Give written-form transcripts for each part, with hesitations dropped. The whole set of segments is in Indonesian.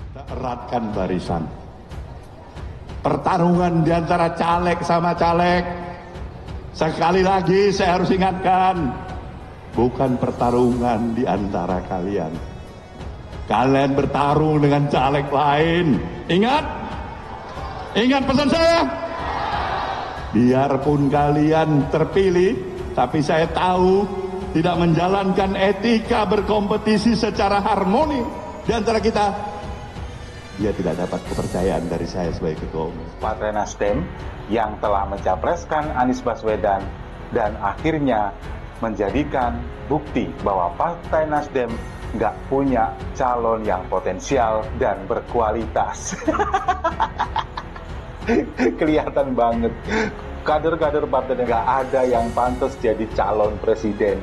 Kita eratkan barisan. Pertarungan di antara caleg sama caleg. Sekali lagi saya harus ingatkan, bukan pertarungan di antara kalian. Kalian bertarung dengan caleg lain. Ingat? Ingat pesan saya? Biarpun kalian terpilih, tapi saya tahu tidak menjalankan etika berkompetisi secara harmoni di antara kita. Dia tidak dapat kepercayaan dari saya sebagai ketua umum. Partai Nasdem yang telah mencapreskan Anies Baswedan dan akhirnya menjadikan bukti bahwa Partai Nasdem nggak punya calon yang potensial dan berkualitas. Kelihatan banget kader-kader partai nggak ada yang pantas jadi calon presiden.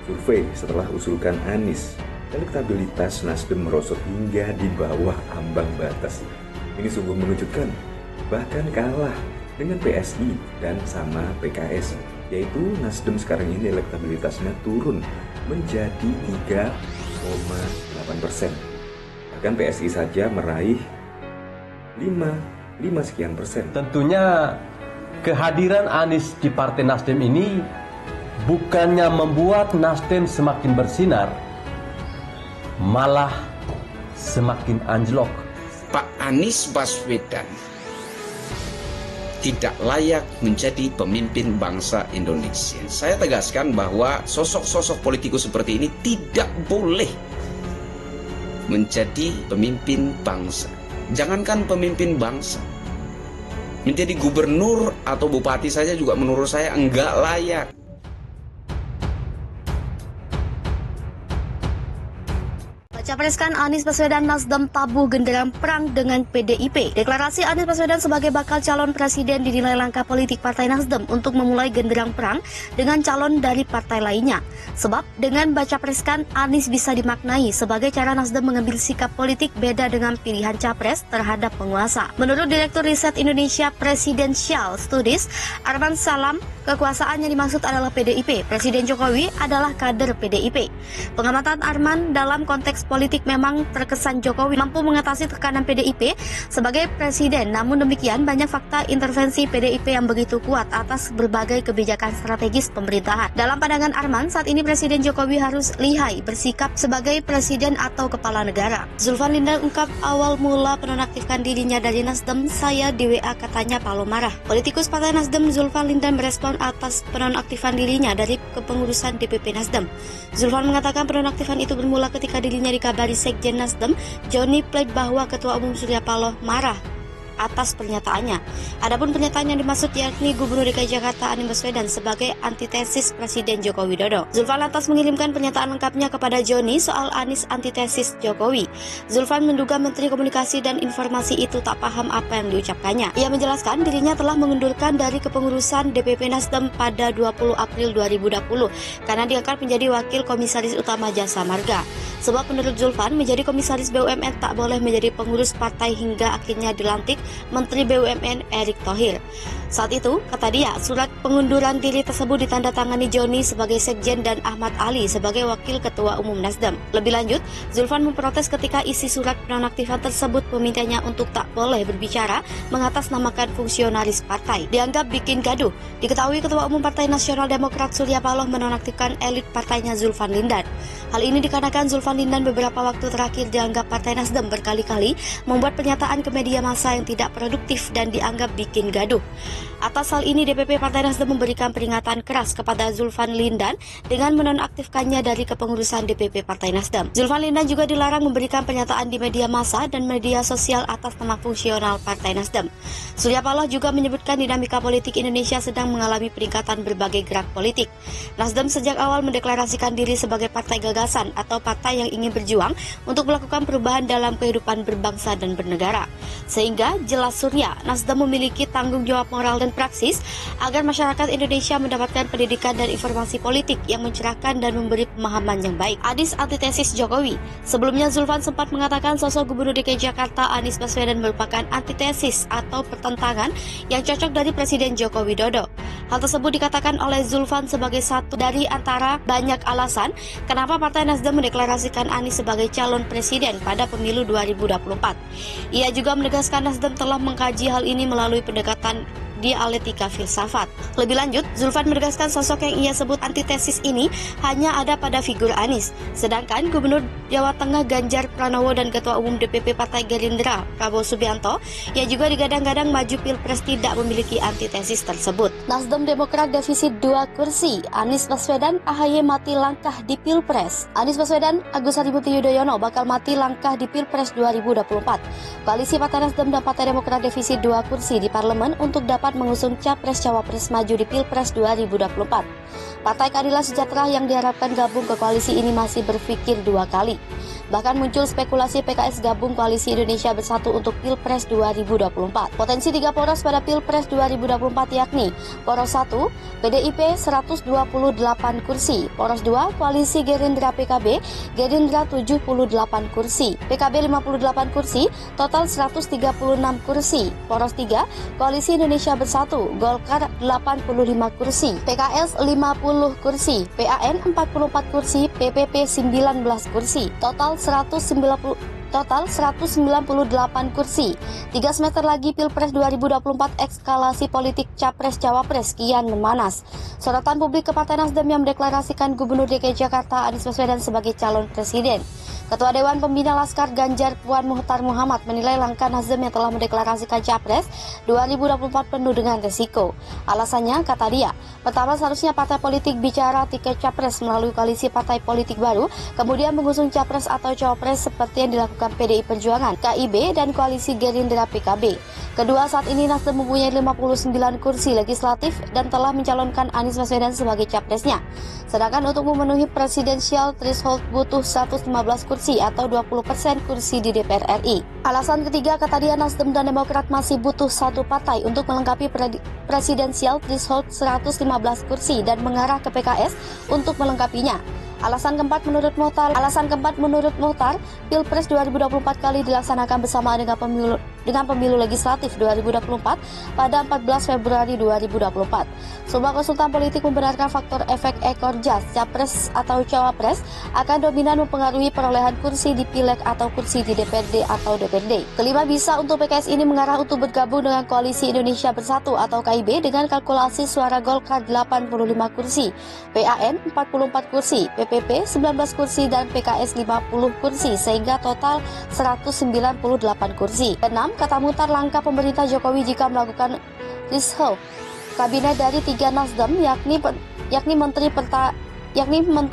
Survei setelah usulkan Anies, elektabilitas Nasdem merosot hingga di bawah ambang batas. Ini sungguh menunjukkan bahkan kalah dengan PSI dan sama PKS, yaitu Nasdem sekarang ini elektabilitasnya turun menjadi 3,8%. Bahkan PSI saja meraih 5 sekian persen. Tentunya kehadiran Anies di Partai Nasdem ini bukannya membuat Nasdem semakin bersinar, malah semakin anjlok. Pak Anies Baswedan tidak layak menjadi pemimpin bangsa Indonesia. Saya tegaskan bahwa sosok-sosok politikus seperti ini tidak boleh menjadi pemimpin bangsa. Jangankan pemimpin bangsa, menjadi gubernur atau bupati saja juga menurut saya enggak layak. Capreskan Anies Baswedan, Nasdem tabuh genderang perang dengan PDIP. Deklarasi Anies Baswedan sebagai bakal calon presiden dinilai langkah politik Partai Nasdem untuk memulai genderang perang dengan calon dari partai lainnya. Sebab dengan baca preskan Anies bisa dimaknai sebagai cara Nasdem mengambil sikap politik beda dengan pilihan capres terhadap penguasa. Menurut Direktur Riset Indonesia Presidential Studies, Arman Salam, kekuasaan yang dimaksud adalah PDIP. Presiden Jokowi adalah kader PDIP. Pengamatan Arman dalam konteks politik memang terkesan Jokowi mampu mengatasi tekanan PDIP sebagai presiden. Namun demikian banyak fakta intervensi PDIP yang begitu kuat atas berbagai kebijakan strategis pemerintahan. Dalam pandangan Arman, saat ini Presiden Jokowi harus lihai bersikap sebagai presiden atau kepala negara. Zulfan Lindan ungkap awal mula penonaktifkan dirinya dari Nasdem, saya di WA katanya Palo marah. Politikus Partai Nasdem Zulfan Lindan merespon atas penonaktifan dirinya dari kepengurusan DPP Nasdem. Zulfan mengatakan penonaktifan itu bermula ketika dirinya dikabari Sekjen Nasdem, Joni Plate, bahwa Ketua Umum Surya Paloh marah atas pernyataannya. Adapun pernyataan yang dimaksud yakni Gubernur DKI Jakarta Anies Baswedan sebagai antitesis Presiden Joko Widodo. Zulfan lantas mengirimkan pernyataan lengkapnya kepada Joni soal Anies antitesis Jokowi. Zulfan menduga Menteri Komunikasi dan Informasi itu tak paham apa yang diucapkannya. Ia menjelaskan dirinya telah mengundurkan dari kepengurusan DPP Nasdem pada 20 April 2020 karena diangkat menjadi Wakil Komisaris Utama Jasa Marga. Sebab menurut Zulfan, menjadi Komisaris BUMN tak boleh menjadi pengurus partai hingga akhirnya dilantik Menteri BUMN Erick Thohir. Saat itu, kata dia, surat pengunduran diri tersebut ditandatangani Joni sebagai Sekjen dan Ahmad Ali sebagai Wakil Ketua Umum Nasdem. Lebih lanjut, Zulfan memprotes ketika isi surat penonaktifan tersebut memintanya untuk tak boleh berbicara mengatasnamakan fungsionaris partai. Dianggap bikin gaduh. Diketahui Ketua Umum Partai Nasional Demokrat Surya Paloh menonaktifkan elit partainya Zulfan Lindan. Hal ini dikarenakan Zulfan Lindan beberapa waktu terakhir dianggap Partai Nasdem berkali-kali membuat pernyataan ke media massa yang tidak produktif dan dianggap bikin gaduh. Atas hal ini, DPP Partai Nasdem memberikan peringatan keras kepada Zulfan Lindan dengan menonaktifkannya dari kepengurusan DPP Partai Nasdem. Zulfan Lindan juga dilarang memberikan pernyataan di media massa dan media sosial atas nama fungsional Partai Nasdem. Surya Paloh juga menyebutkan dinamika politik Indonesia sedang mengalami peningkatan berbagai gerak politik. Nasdem sejak awal mendeklarasikan diri sebagai partai gagasan atau partai yang ingin berjuang untuk melakukan perubahan dalam kehidupan berbangsa dan bernegara. Sehingga jelas Surya, Nasdem memiliki tanggung jawab moral dan praksis agar masyarakat Indonesia mendapatkan pendidikan dan informasi politik yang mencerahkan dan memberi pemahaman yang baik. Anies antitesis Jokowi. Sebelumnya Zulfan sempat mengatakan sosok Gubernur DKI Jakarta Anies Baswedan merupakan antitesis atau pertentangan yang cocok dari Presiden Joko Widodo. Hal tersebut dikatakan oleh Zulfan sebagai satu dari antara banyak alasan kenapa Partai Nasdem mendeklarasikan Anies sebagai calon presiden pada pemilu 2024. Ia juga menegaskan Nasdem telah mengkaji hal ini melalui pendekatan dialektika filsafat. Lebih lanjut, Zulfan menegaskan sosok yang ia sebut antitesis ini hanya ada pada figur Anies. Sedangkan Gubernur Jawa Tengah Ganjar Pranowo dan Ketua Umum DPP Partai Gerindra Prabowo Subianto yang juga digadang-gadang maju Pilpres tidak memiliki antitesis tersebut. Nasdem Demokrat defisit 2 kursi, Anies Baswedan AHY mati langkah di Pilpres. Anies Baswedan Agus Harimurti Yudhoyono bakal mati langkah di Pilpres 2024. Koalisi Partai Nasdem dan Partai Demokrat defisit 2 kursi di parlemen untuk dapat mengusung capres-cawapres maju di Pilpres 2024. Partai Keadilan Sejahtera yang diharapkan gabung ke koalisi ini masih berpikir 2 kali. Bahkan muncul spekulasi PKS gabung Koalisi Indonesia Bersatu untuk Pilpres 2024. Potensi 3 poros pada Pilpres 2024 yakni Poros 1, PDIP 128 kursi, Poros 2, Koalisi Gerindra PKB, Gerindra 78 kursi, PKB 58 kursi, total 136 kursi, Poros 3, Koalisi Indonesia Bersatu, Golkar 85 kursi, PKS 50 kursi, PAN 44 kursi, PPP 19 kursi, total 198 kursi. 3 semester lagi Pilpres 2024, eskalasi politik capres-cawapres kian memanas. Sorotan publik ke Partai Nasdem yang mendeklarasikan Gubernur DKI Jakarta Anies Baswedan sebagai calon presiden. Ketua Dewan Pembina Laskar Ganjar Puan Muhtar Muhammad menilai langkah Nasdem yang telah mendeklarasikan Capres 2024 penuh dengan resiko. Alasannya, kata dia, pertama seharusnya partai politik bicara tiket Capres melalui koalisi partai politik baru, kemudian mengusung Capres atau Cawapres seperti yang dilakukan PDI Perjuangan, KIB, dan koalisi Gerindra PKB. Kedua, saat ini Nasdem mempunyai 59 kursi legislatif dan telah mencalonkan Anies Baswedan sebagai capresnya. Sedangkan untuk memenuhi presidensial threshold butuh 115 kursi atau 20% kursi di DPR RI. Alasan ketiga, kata dia, Nasdem dan Demokrat masih butuh satu partai untuk melengkapi presidensial threshold 115 kursi dan mengarah ke PKS untuk melengkapinya. Alasan keempat menurut Muhtar, Pilpres 2024 kali dilaksanakan bersama dengan pemilu legislatif 2024 pada 14 Februari 2024. Sebuah konsultan politik membenarkan faktor efek ekor jas, capres atau cawapres akan dominan mempengaruhi perolehan kursi di Pileg atau kursi di DPRD atau DPRD. Kelima, bisa untuk PKS ini mengarah untuk bergabung dengan Koalisi Indonesia Bersatu atau KIB dengan kalkulasi suara Golkar 85 kursi, PAN 44 kursi, PPP 19 kursi dan PKS 50 kursi sehingga total 198 kursi. 6, kata Muhtar, langkah pemerintah Jokowi jika melakukan reshuffle kabinet dari 3 Nasdem yakni Menteri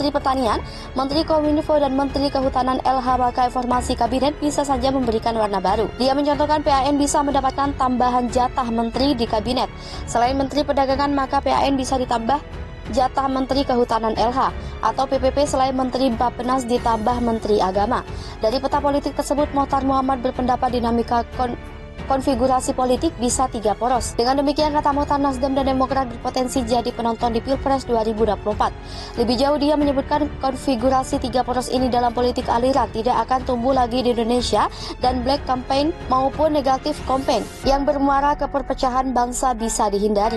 Pertanian, Menteri Kominfo dan Menteri Kehutanan LH, maka formasi kabinet bisa saja memberikan warna baru. Dia mencontohkan PAN bisa mendapatkan tambahan jatah menteri di kabinet. Selain Menteri Perdagangan, maka PAN bisa ditambah jatah Menteri Kehutanan LH, atau PPP selain Menteri Bappenas ditambah Menteri Agama. Dari peta politik tersebut, Muhtar Muhammad berpendapat dinamika konfigurasi politik bisa 3 poros. Dengan demikian, kata Muhtar, Nasdem dan Demokrat berpotensi jadi penonton di Pilpres 2024. Lebih jauh, dia menyebutkan konfigurasi 3 poros ini dalam politik aliran tidak akan tumbuh lagi di Indonesia dan black campaign maupun negatif campaign yang bermuara ke perpecahan bangsa bisa dihindari.